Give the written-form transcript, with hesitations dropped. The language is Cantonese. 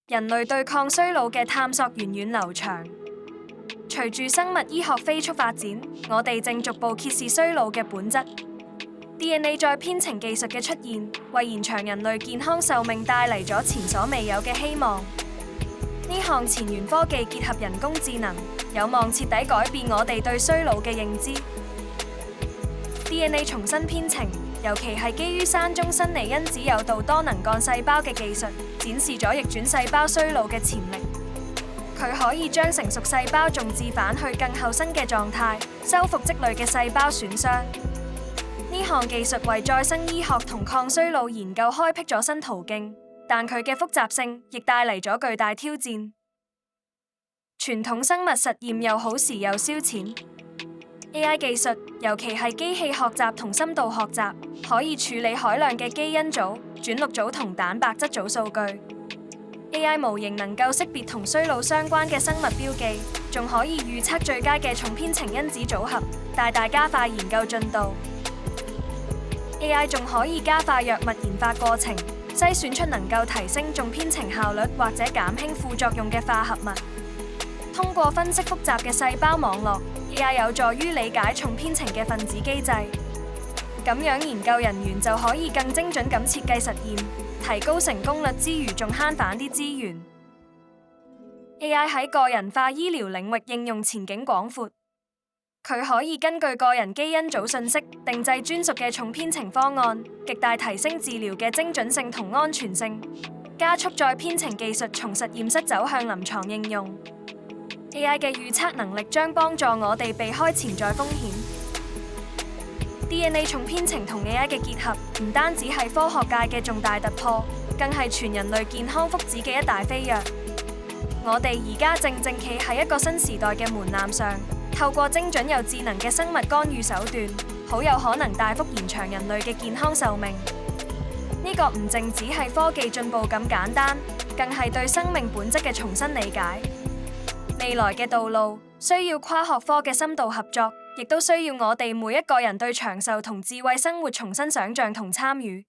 人類對抗衰老嘅探索源遠流長。隨住生物醫學飛速發展，我哋正逐步揭示衰老嘅本質。DNA 再編程技術嘅出現，為延長人類健康壽命帶嚟咗前所未有嘅希望。呢項前沿科技結合人工智能，有望徹底改變我哋對衰老嘅認知。DNA 重新編程，尤其係基於山中新離因子誘導多能幹細胞嘅技術，展示咗逆轉細胞衰老嘅潛力。佢可以將成熟細胞重置返去更後生嘅狀態，修復積累嘅細胞損傷。呢項技術為再生醫學同抗衰老研究開闢咗新途徑，但佢嘅複雜性亦帶嚟咗巨大挑戰。傳統生物實驗又耗時又燒錢。AI 技術，尤其係機器學習同深度學習，可以處理海量嘅基因組、轉錄組同蛋白質組數據。AI 模型能夠識別同衰老相關嘅生物標記，仲可以預測最佳嘅重編程因子組合，大大加快研究進度。AI 仲可以加快藥物研發過程，篩選出能夠提升重編程效率或者減輕副作用嘅化合物。通過分析複雜嘅細胞網絡，AI 有助於理解重編程嘅分子機制。咁樣研究人員就可以更精準咁設計實驗，提高成功率之餘，仲慳返啲資源。AI 喺個人化醫療領域應用前景廣闊。佢可以根據個人基因組信息，定製專屬嘅重編程方案，極大提升治療嘅精準性同安全性，加速再編程技術從實驗室走向臨床應用。AI 嘅預測能力將幫助我哋避開潛在風險。DNA 重編程同 AI 嘅結合，唔單止係科學界嘅重大突破，更係全人類健康福祉嘅一大飛躍。我哋而家正企喺一個新時代嘅門檻上。透過精準又智能嘅生物干預手段，好有可能大幅延長人類嘅健康壽命。呢個唔淨只係科技進步咁簡單，更係對生命本質嘅重新理解。未來嘅道路需要跨學科嘅深度合作，亦都需要我哋每一個人對長壽同智慧生活重新想像同參與。